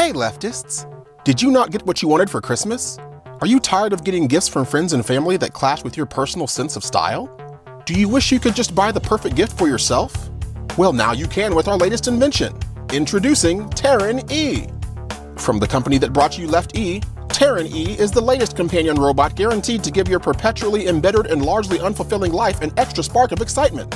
Hey leftists! Did you not get what you wanted for Christmas? Are you tired of getting gifts from friends and family that clash with your personal sense of style? Do you wish you could just buy the perfect gift for yourself? Well, now you can with our latest invention. Introducing Terran E. From the company that brought you Left E, Terran E is the latest companion robot guaranteed to give your perpetually embittered and largely unfulfilling life an extra spark of excitement.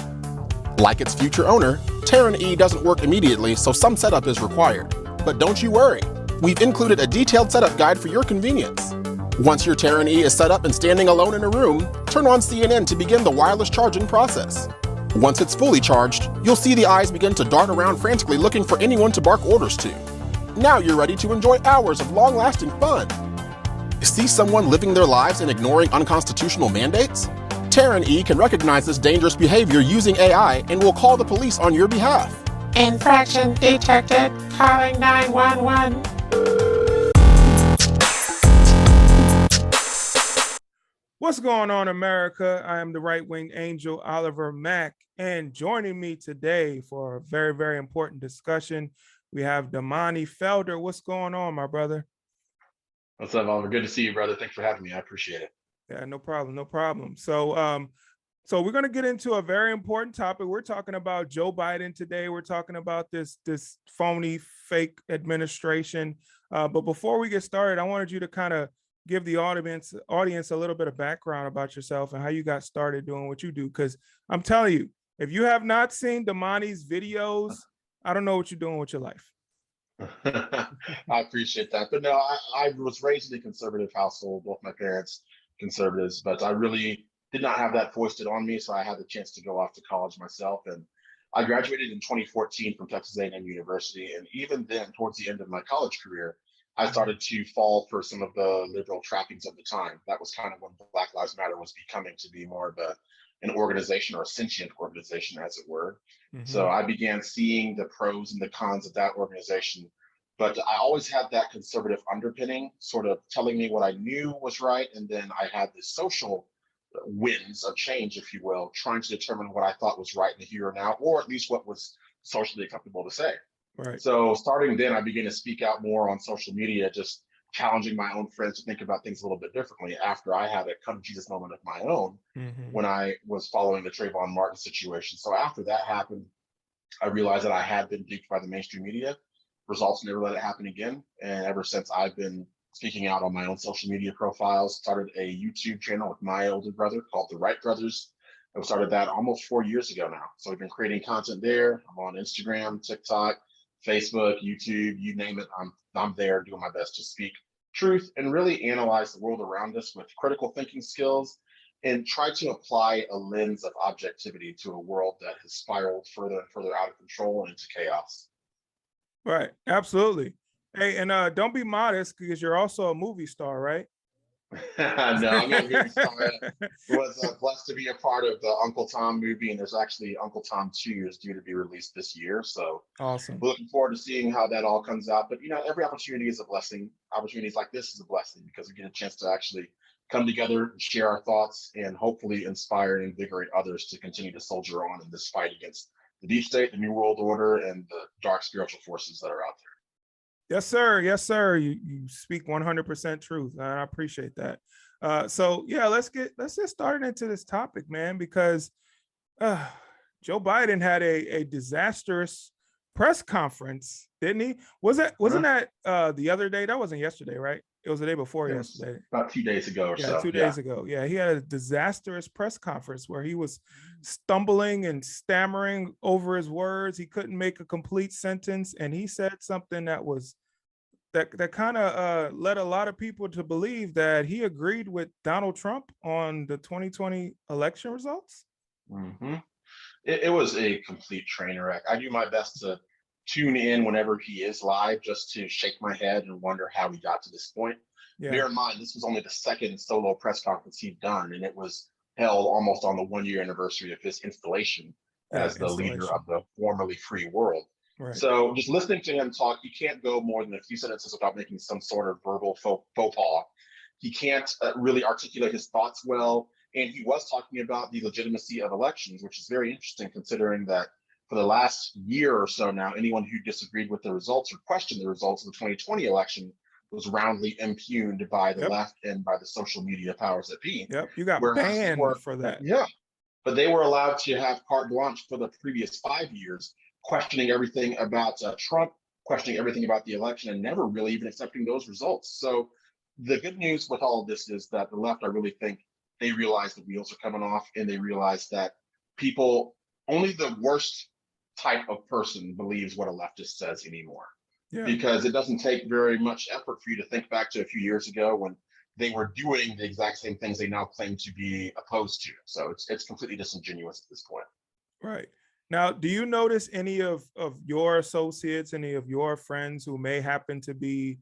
Like its future owner, Terran E doesn't work immediately, so some setup is required. But don't you worry, we've included a detailed setup guide for your convenience. Once your Terran E is set up and standing alone in a room, turn on CNN to begin the wireless charging process. Once it's fully charged, you'll see the eyes begin to dart around frantically looking for anyone to bark orders to. Now you're ready to enjoy hours of long-lasting fun. See someone living their lives and ignoring unconstitutional mandates? Terran E can recognize this dangerous behavior using AI and will call the police on your behalf. Infraction detected. Calling 911. What's going on, America? I am the right-wing angel, Oliver Mack, and joining me today for a very, very important discussion, we have Damani Felder. What's going on, my brother? What's up, Oliver? Good to see you, brother. Thanks for having me. I appreciate it. Yeah, no problem, no problem. So we're going to get into a very important topic. We're talking about Joe Biden today. We're talking about this phony, fake administration. But before we get started, I wanted you to kind of give the audience a little bit of background about yourself and how you got started doing what you do. Because I'm telling you, if you have not seen Damani's videos, I don't know what you're doing with your life. I appreciate that. But no, I was raised in a conservative household, both my parents conservatives, but I really did not have that foisted on me. So I had the chance to go off to college myself. And I graduated in 2014 from Texas A&M University. And even then, towards the end of my college career, I started to fall for some of the liberal trappings of the time. That was kind of when Black Lives Matter was becoming to be more of an organization, or a sentient organization, as it were. So I began seeing the pros and the cons of that organization. But I always had that conservative underpinning, sort of telling me what I knew was right. And then I had the social winds of change, if you will, trying to determine what I thought was right in the here and now, or at least what was socially acceptable to say. Right. So starting then, I began to speak out more on social media, just challenging my own friends to think about things a little bit differently after I had a come to Jesus moment of my own when I was following the Trayvon Martin situation. So after that happened, I realized that I had been duped by the mainstream media. Results never let it happen again. And ever since, I've been speaking out on my own social media profiles, started a YouTube channel with my older brother called The Wright Brothers. I started that almost 4 years ago now. So we've been creating content there. I'm on Instagram, TikTok, Facebook, YouTube, you name it. I'm there doing my best to speak truth and really analyze the world around us with critical thinking skills and try to apply a lens of objectivity to a world that has spiraled further and further out of control and into chaos. Right. Absolutely. Hey, and don't be modest, because you're also a movie star, right? No, I'm not a movie star. Was blessed to be a part of the Uncle Tom movie, and there's actually Uncle Tom 2 is due to be released this year. So awesome. We're looking forward to seeing how that all comes out. But every opportunity is a blessing. Opportunities like this is a blessing because we get a chance to actually come together and share our thoughts and hopefully inspire and invigorate others to continue to soldier on in this fight against the deep state, the new world order, and the dark spiritual forces that are out there. Yes, sir. Yes, sir. You speak 100% truth. And I appreciate that. So yeah, let's get started into this topic, man, because Joe Biden had a disastrous press conference, didn't he? Wasn't that the other day? That wasn't yesterday, right? It was the day before yesterday. About 2 days ago or so. 2 days ago. Yeah, he had a disastrous press conference where he was stumbling and stammering over his words. He couldn't make a complete sentence, and he said something that kind of led a lot of people to believe that he agreed with Donald Trump on the 2020 election results. It was a complete train wreck. I do my best to tune in whenever he is live just to shake my head and wonder how he got to this point. Yeah. Bear in mind, this was only the second solo press conference he'd done, and it was held almost on the 1-year anniversary of his installation as the leader of the formerly free world. Right. So just listening to him talk, you can't go more than a few sentences without making some sort of verbal faux pas. He can't really articulate his thoughts well. And he was talking about the legitimacy of elections, which is very interesting considering that for the last year or so now, anyone who disagreed with the results or questioned the results of the 2020 election was roundly impugned by the left and by the social media powers that be. Yep, you got Whereas banned for that. Yeah, but they were allowed to have carte blanche for the previous 5 years, questioning everything about Trump, questioning everything about the election, and never really even accepting those results. So the good news with all of this is that the left, I really think they realize the wheels are coming off, and they realize that only the worst type of person believes what a leftist says anymore. Yeah. Because it doesn't take very much effort for you to think back to a few years ago when they were doing the exact same things they now claim to be opposed to. So it's completely disingenuous at this point. Right. Now, do you notice any of your associates, any of your friends who may happen to be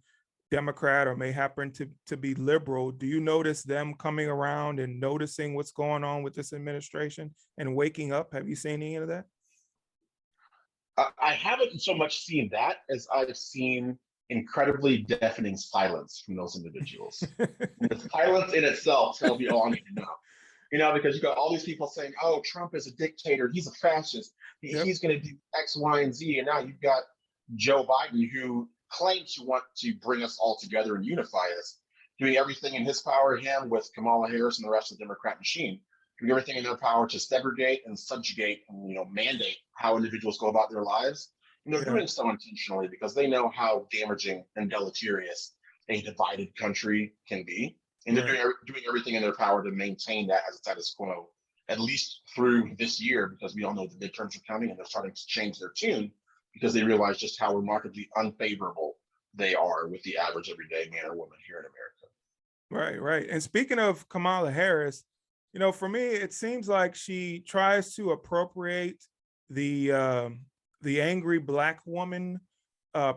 Democrat or may happen to be liberal? Do you notice them coming around and noticing what's going on with this administration and waking up? Have you seen any of that? I haven't so much seen that as I've seen incredibly deafening silence from those individuals. The silence in itself tells me all I need to know. Because you've got all these people saying, oh, Trump is a dictator, he's a fascist, he's going to do X, Y, and Z. And now you've got Joe Biden, who claims to want to bring us all together and unify us, doing everything in his power, him with Kamala Harris and the rest of the Democrat machine, doing everything in their power to segregate and subjugate and mandate how individuals go about their lives. And they're doing so intentionally because they know how damaging and deleterious a divided country can be. And they're doing everything in their power to maintain that as a status quo, at least through this year, because we all know the midterms are coming and they're starting to change their tune because they realize just how remarkably unfavorable they are with the average everyday man or woman here in America. Right. And speaking of Kamala Harris, for me, it seems like she tries to appropriate the angry Black woman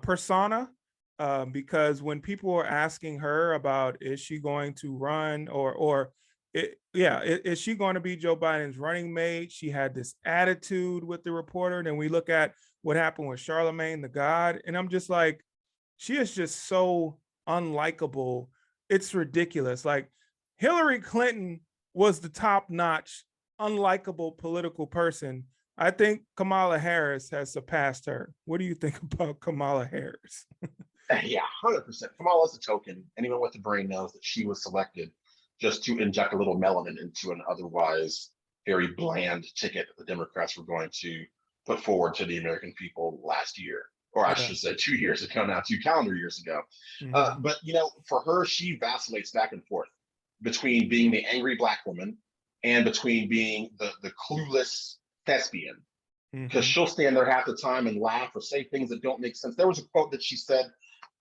persona, because when people are asking her about is she going to run is she going to be Joe Biden's running mate, she had this attitude with the reporter. And then we look at what happened with Charlemagne the God, and I'm just like, she is just so unlikable. It's ridiculous. Like, Hillary Clinton was the top-notch, unlikable political person. I think Kamala Harris has surpassed her. What do you think about Kamala Harris? Yeah, 100%. Kamala's a token. Anyone with a brain knows that she was selected just to inject a little melanin into an otherwise very bland ticket that the Democrats were going to put forward to the American people last year, or I should say 2 years ago now, 2 calendar years ago. But, for her, she vacillates back and forth between being the angry Black woman and between being the clueless thespian, because she'll stand there half the time and laugh or say things that don't make sense. There was a quote that she said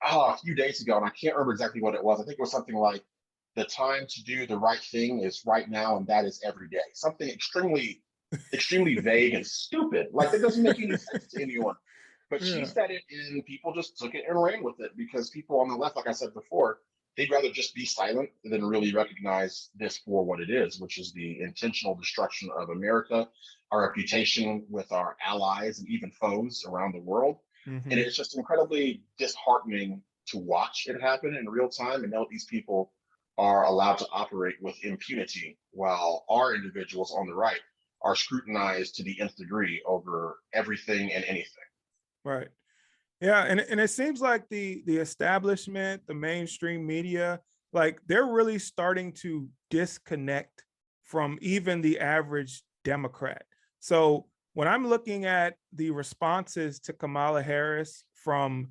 a few days ago, and I can't remember exactly what it was. I think it was something like, the time to do the right thing is right now, and that is every day. Something extremely vague and stupid. Like, that doesn't make any sense to anyone. But she said it, and people just took it and ran with it, because people on the left, like I said before, they'd rather just be silent than really recognize this for what it is, which is the intentional destruction of America, our reputation with our allies and even foes around the world. And it's just incredibly disheartening to watch it happen in real time and know that these people are allowed to operate with impunity, while our individuals on the right are scrutinized to the nth degree over everything and anything. Right. Yeah, and it seems like the establishment, the mainstream media, like, they're really starting to disconnect from even the average Democrat. So when I'm looking at the responses to Kamala Harris from,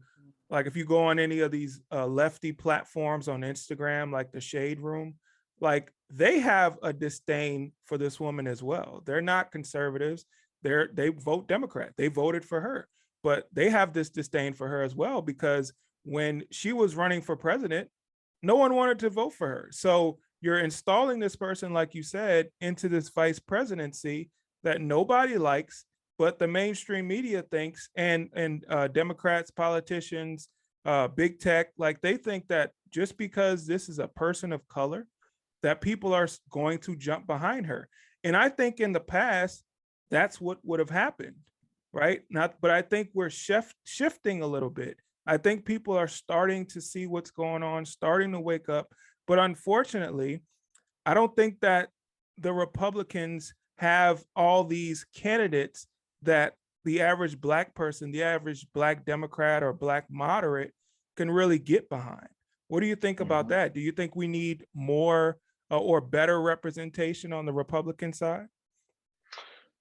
like, if you go on any of these lefty platforms on Instagram, like the Shade Room, like, they have a disdain for this woman as well. They're not conservatives. They vote Democrat. They voted for her. But they have this disdain for her as well, because when she was running for president, no one wanted to vote for her. So you're installing this person, like you said, into this vice presidency that nobody likes, but the mainstream media thinks, and Democrats, politicians, big tech, like, they think that just because this is a person of color, that people are going to jump behind her. And I think in the past, that's what would have happened. Right? But I think we're shifting a little bit. I think people are starting to see what's going on, starting to wake up. But unfortunately, I don't think that the Republicans have all these candidates that the average Black person, the average Black Democrat or Black moderate can really get behind. What do you think about that? Do you think we need more or better representation on the Republican side?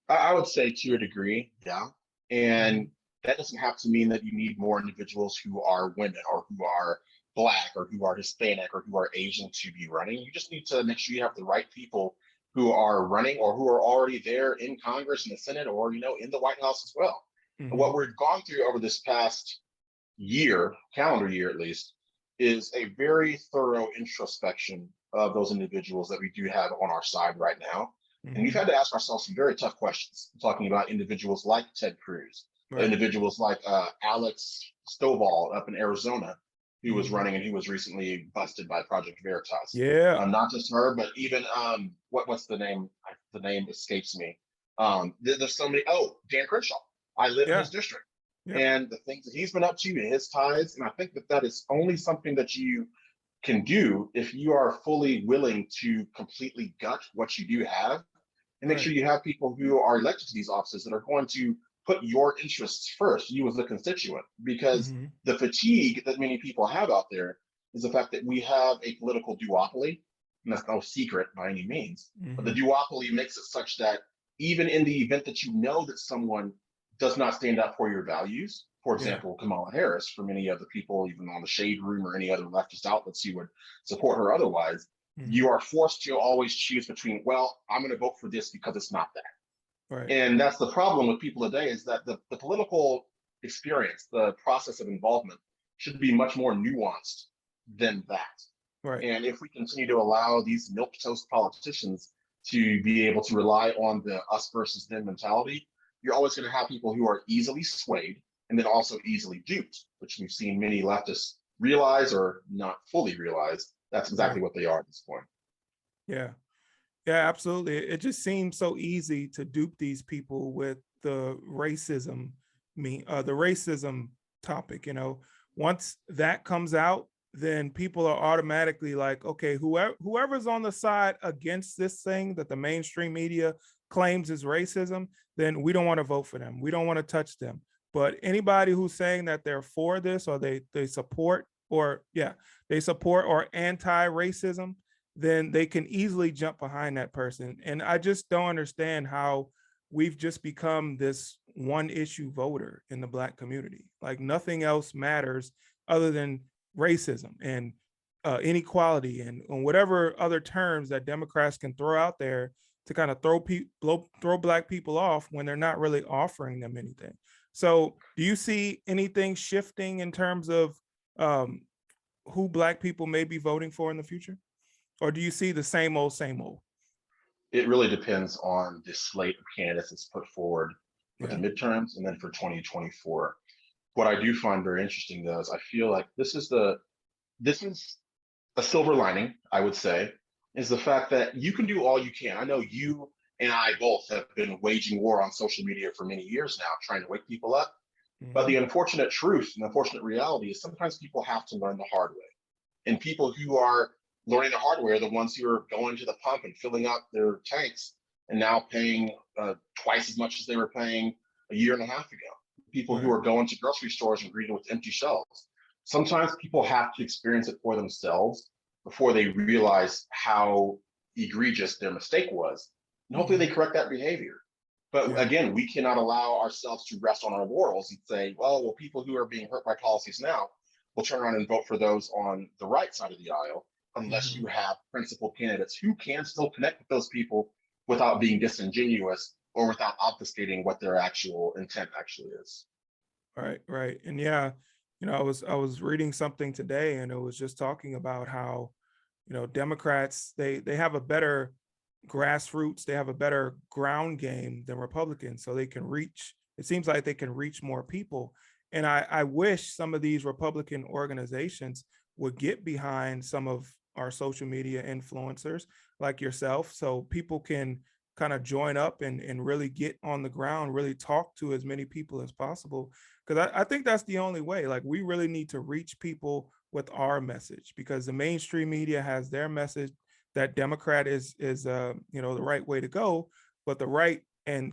I would say to a degree, yeah. And that doesn't have to mean that you need more individuals who are women or who are Black or who are Hispanic or who are Asian to be running. You just need to make sure you have the right people who are running or who are already there in Congress and the Senate or, in the White House as well. And what we've gone through over this past year, calendar year at least, is a very thorough introspection of those individuals that we do have on our side right now. And we've had to ask ourselves some very tough questions. I'm talking about individuals like Ted Cruz, individuals like Alex Stovall up in Arizona, who was running and who was recently busted by Project Veritas. Yeah. Not just her, but even what's the name? The name escapes me. There's so many. Oh, Dan Crenshaw. I live in his district. And the things that he's been up to and his ties. And I think that is only something that you can do if you are fully willing to completely gut what you do have and make sure you have people who are elected to these offices that are going to put your interests first, you as a constituent, because the fatigue that many people have out there is the fact that we have a political duopoly, and that's no secret by any means, but the duopoly makes it such that even in the event that you know that someone does not stand up for your values, for example, Kamala Harris, for many of the people, even on the Shade Room or any other leftist outlets who would support her otherwise, you are forced to always choose between, well, I'm going to vote for this because it's not that. Right. And that's the problem with people today is that the political experience, the process of involvement should be much more nuanced than that. Right. And if we continue to allow these milquetoast politicians to be able to rely on the us versus them mentality, you're always going to have people who are easily swayed and then also easily duped, which we've seen many leftists realize or not fully realize that's exactly what they are at this point. Yeah. Yeah, absolutely. It just seems so easy to dupe these people with the racism topic. Once that comes out, then people are automatically like, okay, whoever's on the side against this thing that the mainstream media claims is racism, then we don't want to vote for them. We don't want to touch them. But anybody who's saying that they're for this or they support or anti-racism, then they can easily jump behind that person. And I just don't understand how we've just become this one issue voter in the Black community. Like nothing else matters other than racism and inequality and whatever other terms that Democrats can throw out there to kind of throw Black people off when they're not really offering them anything. So do you see anything shifting in terms of who Black people may be voting for in the future? Or do you see the same old, same old? It really depends on the slate of candidates that's put forward for the midterms and then for 2024. What I do find very interesting, though, is I feel like this is a silver lining, I would say, is the fact that you can do all you can. I know you and I both have been waging war on social media for many years now, trying to wake people up. But the unfortunate truth and unfortunate reality is sometimes people have to learn the hard way. And people who are learning the hard way are the ones who are going to the pump and filling up their tanks and now paying twice as much as they were paying a year and a half ago. People who are going to grocery stores and greeted with empty shelves. Sometimes people have to experience it for themselves before they realize how egregious their mistake was. And hopefully they correct that behavior. But again, we cannot allow ourselves to rest on our laurels and say, well, people who are being hurt by policies now will turn around and vote for those on the right side of the aisle, unless you have principled candidates who can still connect with those people without being disingenuous or without obfuscating what their actual intent actually is. Right. And I was reading something today and it was just talking about how, Democrats, they have a better grassroots, they have a better ground game than Republicans. So it seems like they can reach more people. And I wish some of these Republican organizations would get behind some of our social media influencers like yourself, so people can kind of join up and really get on the ground, really talk to as many people as possible. Because I think that's the only way. Like we really need to reach people with our message, because the mainstream media has their message that Democrat is the right way to go, but the right and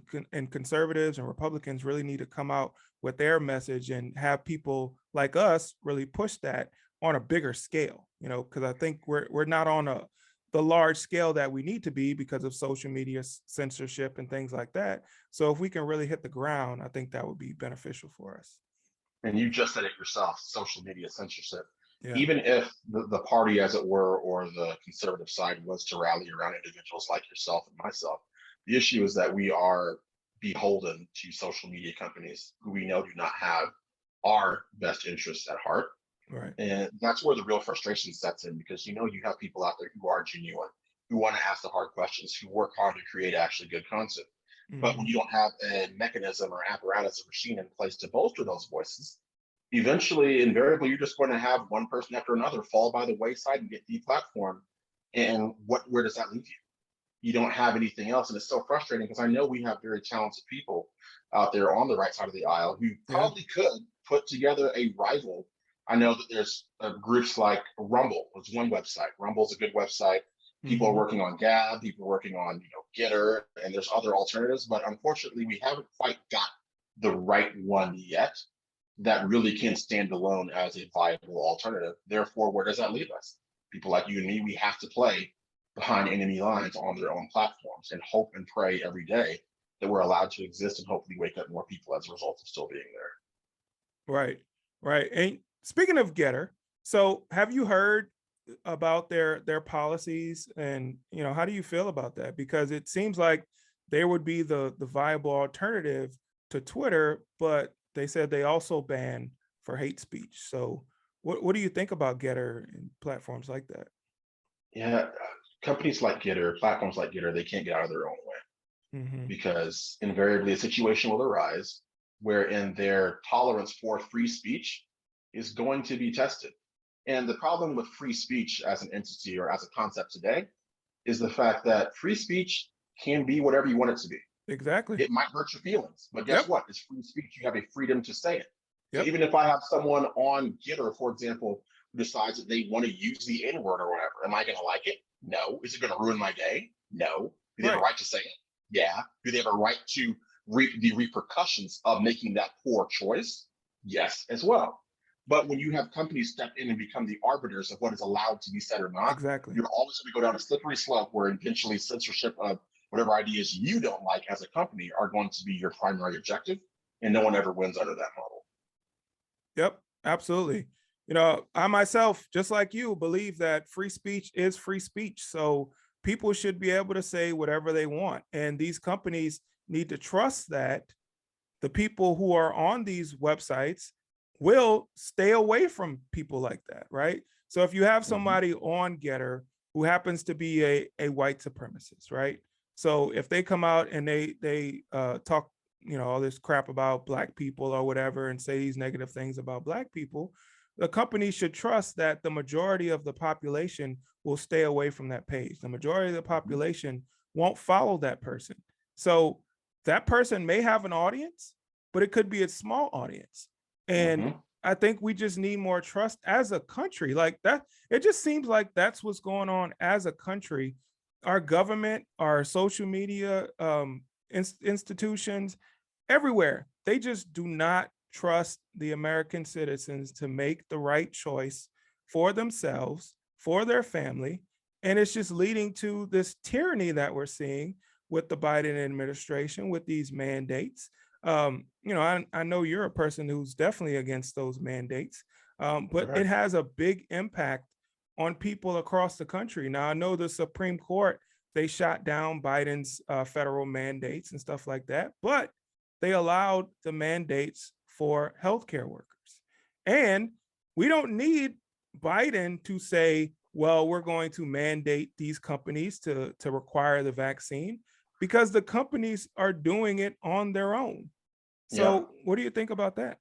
conservatives and Republicans really need to come out with their message and have people like us really push that on a bigger scale, because I think we're not on the large scale that we need to be because of social media censorship and things like that. So if we can really hit the ground, I think that would be beneficial for us. And you just said it yourself, social media censorship. Yeah. Even if the party, as it were, or the conservative side was to rally around individuals like yourself and myself, the issue is that we are beholden to social media companies who we know do not have our best interests at heart. Right. And that's where the real frustration sets in, because you have people out there who are genuine, who want to ask the hard questions, who work hard to create actually good content. But when you don't have a mechanism or apparatus or machine in place to bolster those voices, eventually, invariably, you're just going to have one person after another fall by the wayside and get deplatformed. And where does that leave you? You don't have anything else. And it's so frustrating, because I know we have very talented people out there on the right side of the aisle who probably could put together a rival. I know that there's groups like Rumble. It's one website. Rumble's a good website. People are working on Gab. People are working on Getter, and there's other alternatives. But unfortunately, we haven't quite got the right one yet that really can stand alone as a viable alternative. Therefore, where does that leave us? People like you and me, we have to play behind enemy lines on their own platforms and hope and pray every day that we're allowed to exist, and hopefully wake up more people as a result of still being there. Right. And speaking of Getter, so have you heard about their policies, and how do you feel about that? Because it seems like they would be the viable alternative to Twitter, but they said they also ban for hate speech. So what do you think about Getter and platforms like that? Yeah, companies like Getter, platforms like Getter, they can't get out of their own way, because invariably a situation will arise wherein their tolerance for free speech is going to be tested. And the problem with free speech as an entity or as a concept today is the fact that free speech can be whatever you want it to be. Exactly. It might hurt your feelings, but guess what? It's free speech. You have a freedom to say it. So even if I have someone on Getter, for example, who decides that they want to use the N-word or whatever, am I going to like it? No. Is it going to ruin my day? No. Do they have a right to say it? Yeah. Do they have a right to reap the repercussions of making that poor choice? Yes, as well. But when you have companies step in and become the arbiters of what is allowed to be said or not, you're always going to go down a slippery slope where eventually censorship of whatever ideas you don't like as a company are going to be your primary objective, and no one ever wins under that model. Yep, absolutely. I myself, just like you, believe that free speech is free speech. So people should be able to say whatever they want. And these companies need to trust that the people who are on these websites will stay away from people like that, right? So if you have somebody on Getter who happens to be a white supremacist, right? So if they come out and they talk, all this crap about Black people or whatever, and say these negative things about Black people, the company should trust that the majority of the population will stay away from that page. The majority of the population won't follow that person. So that person may have an audience, but it could be a small audience. And I think we just need more trust as a country like that. It just seems like that's what's going on as a country. Our government, our social media institutions, everywhere, they just do not trust the American citizens to make the right choice for themselves, for their family. And it's just leading to this tyranny that we're seeing with the Biden administration, with these mandates. I know you're a person who's definitely against those mandates, but it has a big impact on people across the country. Now, I know the Supreme Court, they shot down Biden's federal mandates and stuff like that, but they allowed the mandates for healthcare workers. And we don't need Biden to say, well, we're going to mandate these companies to require the vaccine, because the companies are doing it on their own. So what do you think about that?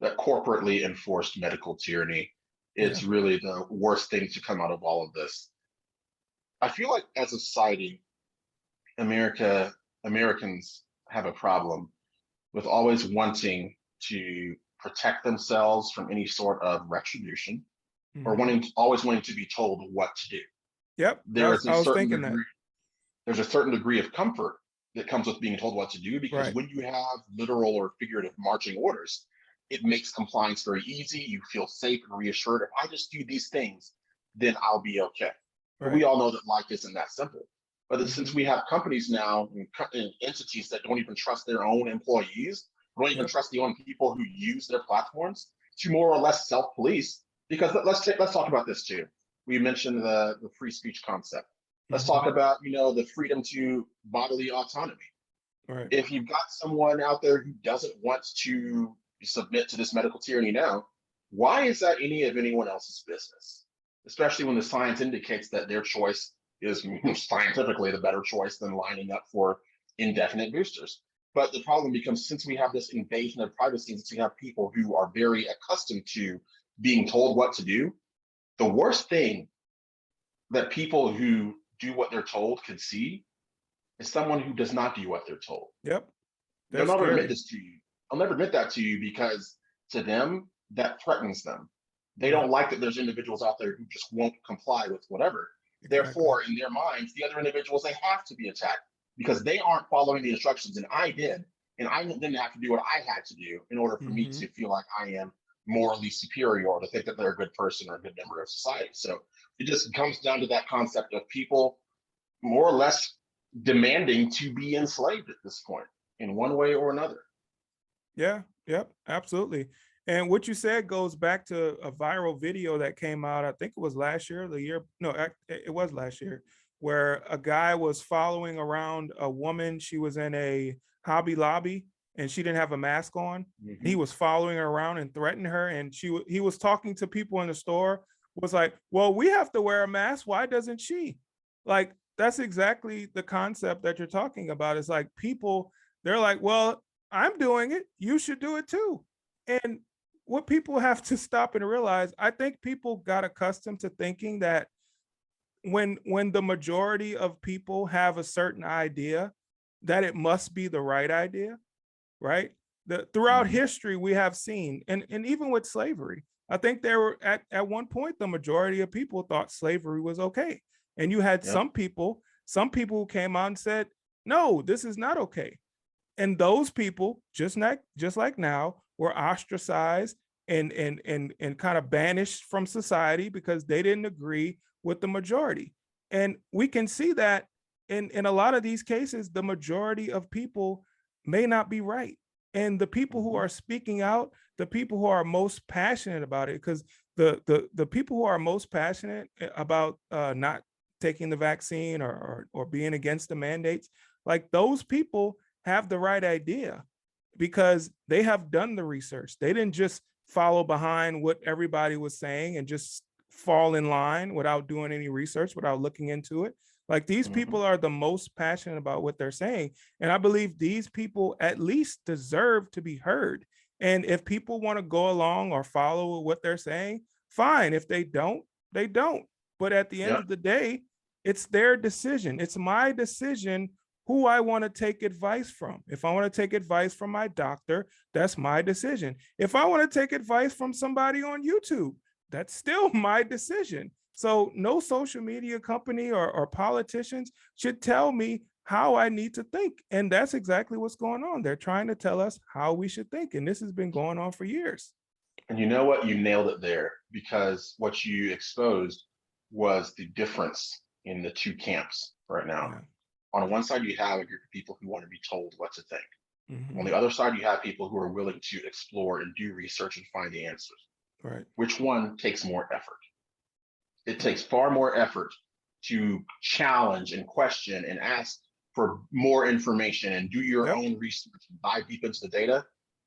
That corporately enforced medical tyranny is really the worst thing to come out of all of this. I feel like as a society, Americans have a problem with always wanting to protect themselves from any sort of retribution, or always wanting to be told what to do. Yep, There's a certain degree of comfort that comes with being told what to do, because Right. when you have literal or figurative marching orders, it makes compliance very easy. You feel safe and reassured. If I just do these things, then I'll be okay. But we Right. all know that life isn't that simple. But since Mhm. we have companies now and entities that don't even trust their own employees, don't even Yep. trust the own people who use their platforms to more or less self-police. Because let's talk about this too. We mentioned the free speech concept. Let's talk Mhm. about the freedom to bodily autonomy. Right. If you've got someone out there who doesn't want to submit to this medical tyranny now, why is that any of anyone else's business? Especially when the science indicates that their choice is scientifically the better choice than lining up for indefinite boosters. But the problem becomes, since we have this invasion of privacy, since we have people who are very accustomed to being told what to do, the worst thing that people who do what they're told can see is someone who does not do what they're told. Yep. They'll That's never admit scary. this to you. I'll never admit that to you, because to them, that threatens them. They Right. don't like that there's individuals out there who just won't comply with whatever. Exactly. Therefore, in their minds, the other individuals, they have to be attacked because they aren't following the instructions. And I did. And I didn't have to do what I had to do in order for me Mhm. to feel like I am morally superior, or to think that they're a good person or a good member of society. So it just comes down to that concept of people more or less demanding to be enslaved at this point in one way or another. Yeah, yep, absolutely. And what you said goes back to a viral video that came out, I think it was last year, the year, no, it was last year, where a guy was following around a woman. She was in a Hobby Lobby and she didn't have a mask on. And he Mm-hmm. was following her around and threatening her. And he was talking to people in the store, was like, well, we have to wear a mask. Why doesn't she? Like, that's exactly the concept that you're talking about. It's like people, they're like, well, I'm doing it. You should do it too. And what people have to stop and realize, I think people got accustomed to thinking that when the majority of people have a certain idea, that it must be the right idea, right? Throughout Mm-hmm. history, we have seen, and even with slavery, I think there were at one point the majority of people thought slavery was okay. And you had Yep. some people who came out and said, no, this is not okay. And those people, just like now, were ostracized and kind of banished from society because they didn't agree with the majority. And we can see that in a lot of these cases, the majority of people may not be right. And the people who Mm-hmm. are speaking out, the people who are most passionate about it, because the people who are most passionate about not taking the vaccine or being against the mandates, like those people have the right idea because they have done the research. They didn't just follow behind what everybody was saying and just fall in line without doing any research, without looking into it. Like these Mm-hmm. people are the most passionate about what they're saying. And I believe these people at least deserve to be heard. And if people want to go along or follow what they're saying, fine. If they don't, they don't. But at the end Yep. of the day, it's their decision. It's my decision who I want to take advice from. If I want to take advice from my doctor, that's my decision. If I want to take advice from somebody on YouTube, that's still my decision. So no social media company or politicians should tell me how I need to think. And that's exactly what's going on. They're trying to tell us how we should think. And this has been going on for years. And you know what? You nailed it there, because what you exposed was the difference in the two camps right now. Yeah. On one side, you have a group of people who want to be told what to think. On Mm-hmm. the other side, you have people who are willing to explore and do research and find the answers. Right. Which one takes more effort? It Right. takes far more effort to challenge and question and ask for more information and do your Yep. own research and dive deep into the data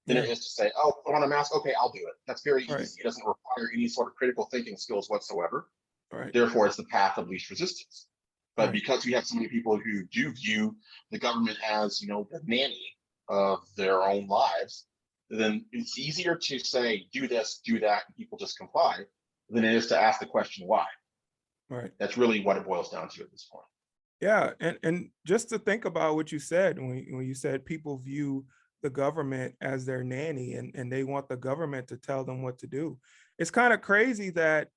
than it Yeah. is to say, oh, put on a mask. Okay, I'll do it. That's very Right. easy. It doesn't require any sort of critical thinking skills whatsoever. Right. Therefore, it's the path of least resistance. But Right. because we have so many people who do view the government as, the nanny of their own lives, then it's easier to say, do this, do that, and people just comply, than it is to ask the question why. Right. That's really what it boils down to at this point. Yeah, and just to think about what you said when you said people view the government as their nanny and they want the government to tell them what to do. It's kind of crazy that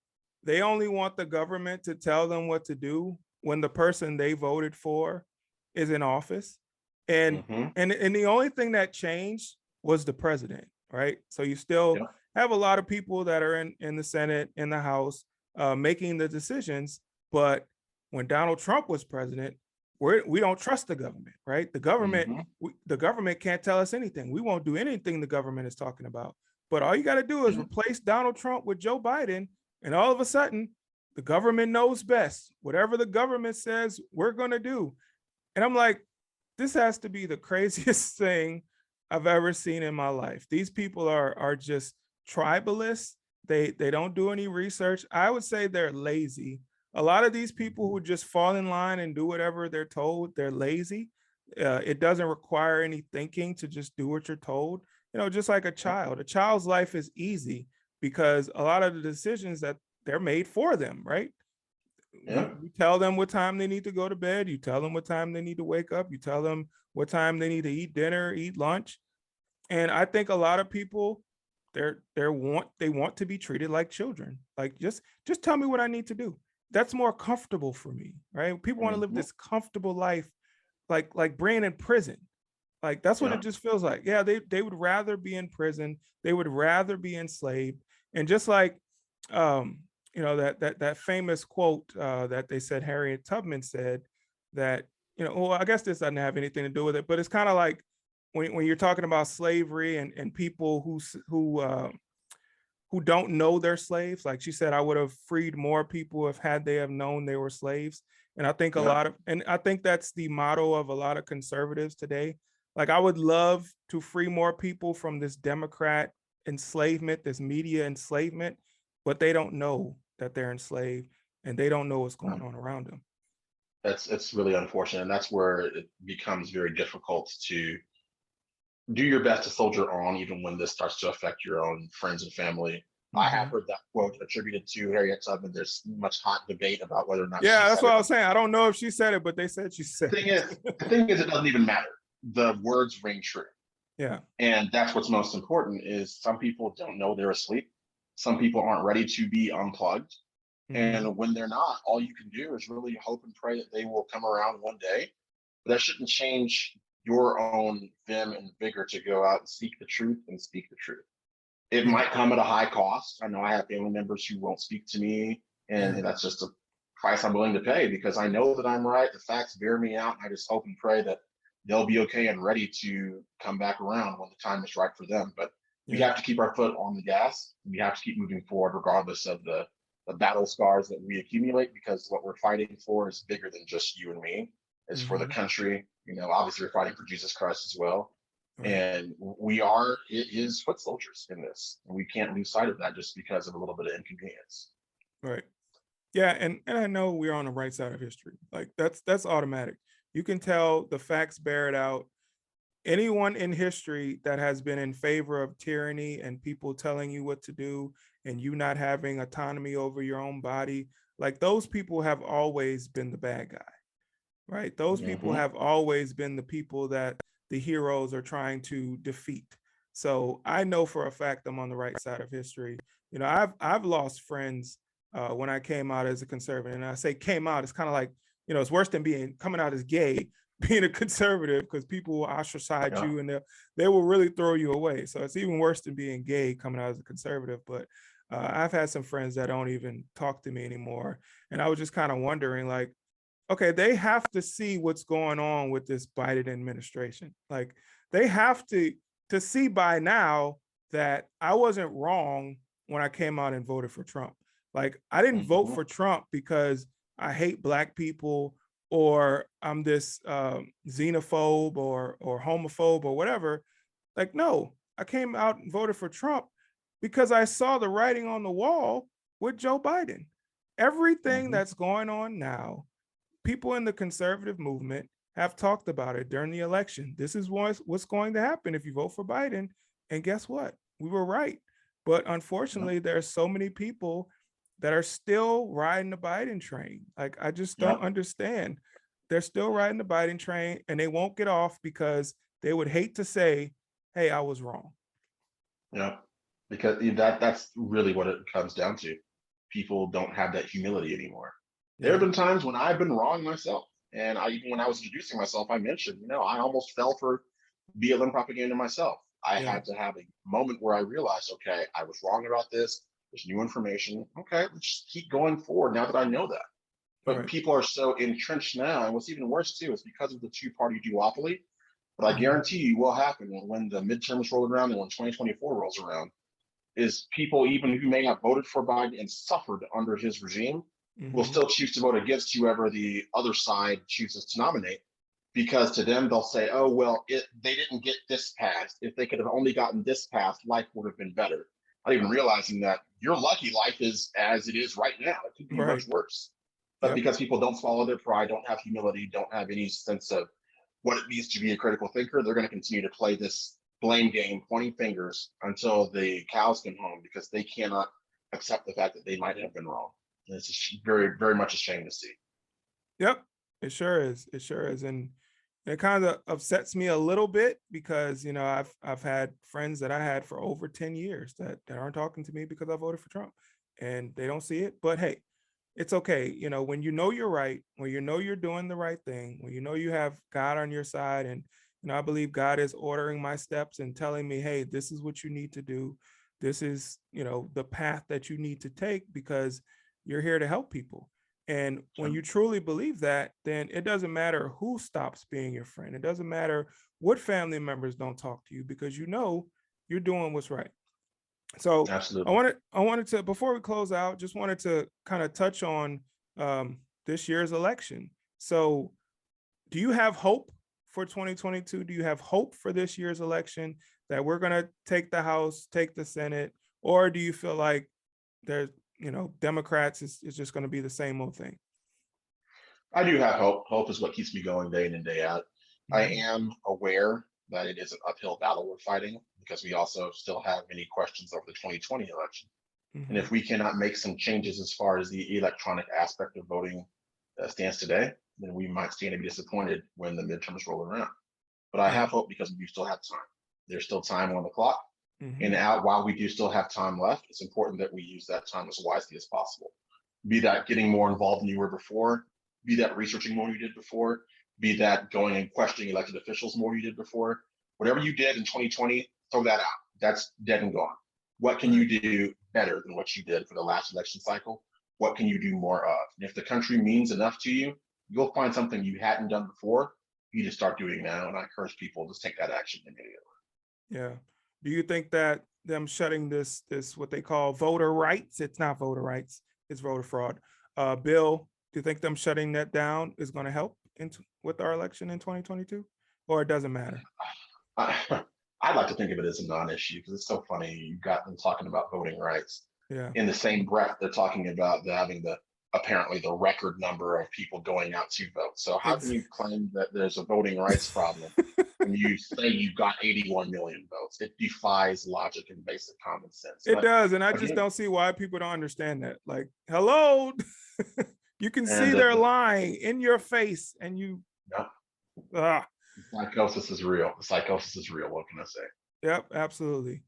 they only want the government to tell them what to do when the person they voted for is in office. And hmm and the only thing that changed was the president, right? So you still Yeah. have a lot of people that are in the Senate, in the House, making the decisions. But when Donald Trump was president, we don't trust the government, right? hmm The government can't tell us anything. We won't do anything the government is talking about. But all you got to do is replace Donald Trump with Joe Biden, and all of a sudden, the government knows best. Whatever the government says, we're going to do. And I'm like, this has to be the craziest thing I've ever seen in my life. These people are just tribalists. They don't do any research. I would say they're lazy. A lot of these people who just fall in line and do whatever they're told, they're lazy. It doesn't require any thinking to just do what you're told. Just like a child's life is easy because a lot of the decisions that they're made for them, right? Yeah. You tell them what time they need to go to bed. You tell them what time they need to wake up. You tell them what time they need to eat dinner, eat lunch. And I think a lot of people, they want to be treated like children. Like just tell me what I need to do. That's more comfortable for me, right? People want to live hmm this comfortable life, like being in prison. Like that's what Yeah. it just feels like. Yeah, they would rather be in prison. They would rather be enslaved. And just like that famous quote that they said Harriet Tubman said that, well, I guess this doesn't have anything to do with it, but it's kind of like when you're talking about slavery and people who don't know they're slaves. Like she said, I would have freed more people if had they have known they were slaves. And I think Yeah. I think that's the motto of a lot of conservatives today. Like I would love to free more people from this Democrat enslavement, this media enslavement, but they don't know that they're enslaved and they don't know what's going on around them. It's really unfortunate, and that's where it becomes very difficult to do your best to soldier on, even when this starts to affect your own friends and family. I have Mhm. heard that quote attributed to Harriet Tubman. There's much hot debate about whether or not she Yeah, that's said what it. I was saying. I don't know if she said it, but they said she said Thing it. is, the thing is, it doesn't even matter. The words ring true, Yeah. and that's what's most important. Is some people don't know they're asleep. Some people aren't ready to be unplugged, Mhm. and when they're not, all you can do is really hope and pray that they will come around one day. But that shouldn't change your own vim and vigor to go out and seek the truth and speak the truth. It Yeah. might come at a high cost. I know I have family members who won't speak to me, Yeah. and that's just a price I'm willing to pay because I know that I'm right. The facts bear me out, and I just hope and pray that they'll be okay and ready to come back around when the time is right for them. But we Yeah. have to keep our foot on the gas. We have to keep moving forward, regardless of the battle scars that we accumulate, because what we're fighting for is bigger than just you and me. It's for the Mhm. country. Obviously, we're fighting for Jesus Christ as well, Right. and we are his foot soldiers in this, and we can't lose sight of that just because of a little bit of inconvenience. Right. Yeah, and I know we're on the right side of history. Like that's automatic. You can tell the facts bear it out. Anyone in history that has been in favor of tyranny and people telling you what to do and you not having autonomy over your own body, like those people have always been the bad guy, right? Those people hmm have always been the people that the heroes are trying to defeat. So I know for a fact I'm on the right side of history. I've lost friends when I came out as a conservative, and I say came out. It's kind of like it's worse than being coming out as gay, being a conservative, because people will ostracize Yeah. you and they will really throw you away. So it's even worse than being gay coming out as a conservative. But I've had some friends that don't even talk to me anymore, and I was just kind of wondering, like, okay, they have to see what's going on with this Biden administration. Like they have to see by now that I wasn't wrong when I came out and voted for Trump. Like I didn't vote hmm for Trump because I hate black people or I'm this xenophobe or homophobe or whatever. Like no, I came out and voted for Trump because I saw the writing on the wall with Joe Biden. Everything hmm that's going on now, people in the conservative movement have talked about it during the election. This is what's going to happen if you vote for Biden. And guess what? We were right. But Yeah. unfortunately, there are so many people that are still riding the Biden train. Like, I just don't Yeah. understand. They're still riding the Biden train and they won't get off because they would hate to say, hey, I was wrong. Yeah. Because that's really what it comes down to. People don't have that humility anymore. There have Yeah. been times when I've been wrong myself. And even when I was introducing myself, I mentioned, I almost fell for BLM propaganda myself. I Yeah. had to have a moment where I realized, okay, I was wrong about this. There's new information. Okay, let's just keep going forward now that I know that. But Right. people are so entrenched now. And what's even worse, too, is because of the two-party duopoly. But I Mhm. guarantee you will happen when the midterms roll around and when 2024 rolls around, is people even who may have voted for Biden and suffered under his regime will Mhm. still choose to vote against whoever the other side chooses to nominate, because to them they'll say, oh well, they didn't get this passed. If they could have only gotten this passed, life would have been better. Not even realizing that you're lucky life is as it is right now. It could be Right. much worse. But Yep. because people don't follow their pride, don't have humility, don't have any sense of what it means to be a critical thinker, they're going to continue to play this blame game, pointing fingers until the cows come home, because they cannot accept the fact that they might have been wrong. And it's just very, very much a shame to see. Yep. It sure is. It sure is. And it kind of upsets me a little bit because, I've had friends that I had for over 10 years that aren't talking to me because I voted for Trump, and they don't see it. But hey, it's okay. When you know you're right, when you know you're doing the right thing, when you know you have God on your side, and I believe God is ordering my steps and telling me, hey, this is what you need to do. This is, the path that you need to take because you're here to help people. And when you truly believe that, then it doesn't matter who stops being your friend. It doesn't matter what family members don't talk to you, because you're doing what's right. So I Absolutely. wanted I wanted to, before we close out, just wanted to kind of touch on this year's election. So do you have hope for 2022? Do you have hope for this year's election that we're going to take the House, take the Senate, or do you feel like there's, Democrats is just going to be the same old thing? I do have hope. Hope is what keeps me going day in and day out. I Mhm. am aware that it is an uphill battle we're fighting, because we also still have many questions over the 2020 election. And Mhm. if we cannot make some changes as far as the electronic aspect of voting stands today, then we might stand to be disappointed when the midterms roll around. But I have Right. hope because we do still have time. There's still time on the clock. Mhm. And while we do still have time left, it's important that we use that time as wisely as possible. Be that getting more involved than you were before, be that researching more than you did before, be that going and questioning elected officials more than you did before. Whatever you did in 2020, throw that out. That's dead and gone. What can Right. you do better than what you did for the last election cycle? What can you do more of? And if the country means enough to you, you'll find something you hadn't done before. You just start doing now. And I encourage people to take that action immediately. Yeah. Do you think that them shutting this what they call voter rights, it's not voter rights, it's voter fraud, bill, do you think them shutting that down is going to help with our election in 2022, or it doesn't matter? I, I'd like to think of it as a non-issue, because it's so funny. You got them talking about voting rights. Yeah. In the same breath, they're talking about having apparently the record number of people going out to vote. So how can Ex- you claim that there's a voting rights problem when you say you've got 81 million votes? It defies logic and basic common sense. it But does, and I just again, don't see why people don't understand that. Like, hello, you can see and they're lying in your face, and you no, ah, the psychosis is real. The psychosis is real. What can I say? yep, absolutely.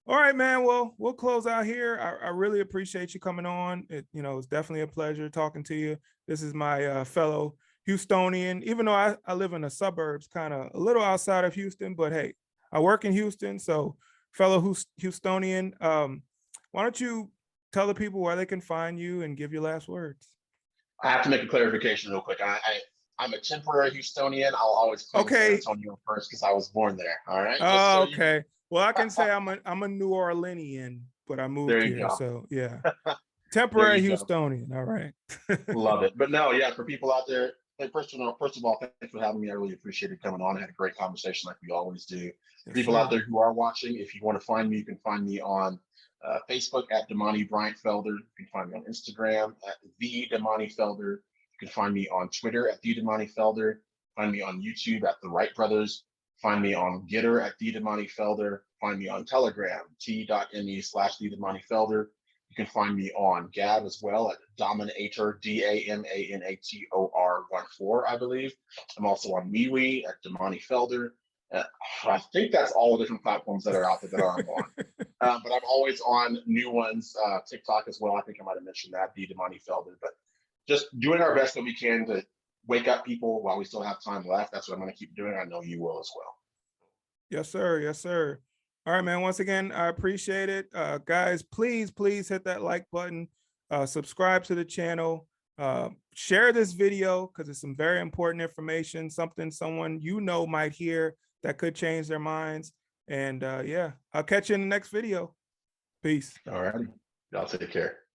All right, man. Well, we'll close out here. I really appreciate you coming on. It's definitely a pleasure talking to you. This is my fellow Houstonian, even though I live in the suburbs, kind of a little outside of Houston, but hey, I work in Houston. So, fellow Houstonian, why don't you tell the people where they can find you and give your last words? I have to make a clarification real quick. I'm a temporary Houstonian. I'll always claim San Okay. Antonio first because I was born there. All right, just so you know. Okay. Well, I can say I'm a New Orleanian, but I moved There you here. go. So yeah. There Temporary you go. Houstonian. All right. Love it. But no, yeah, for people out there, hey, first of all, thanks for having me. I really appreciated coming on. I had a great conversation like we always do. For Yes, people out sir. there who are watching, if you want to find me, you can find me on Facebook at Damani Bryant Felder. You can find me on Instagram at the Damani Felder. You can find me on Twitter at the Damani Felder. Find me on YouTube at the Wright Brothers. Find me on Getter at the Damani Felder. Find me on Telegram, t.me/the Damani Felder. You can find me on Gab as well at Dominator, Damanator 14, I believe. I'm also on MeWe at Damani Felder. I think that's all the different platforms that are out there that I'm on. But I'm always on new ones, TikTok as well. I think I might have mentioned that, the Damani Felder. But just doing our best that we can to wake up people while we still have time left. That's what I'm going to keep doing. I know you will as well. Yes, sir. Yes, sir. All right, man. Once again, I appreciate it. Guys, please hit that like button, subscribe to the channel, share this video because it's some very important information, something someone you know might hear that could change their minds. And yeah, I'll catch you in the next video. Peace. All righty. Y'all take care.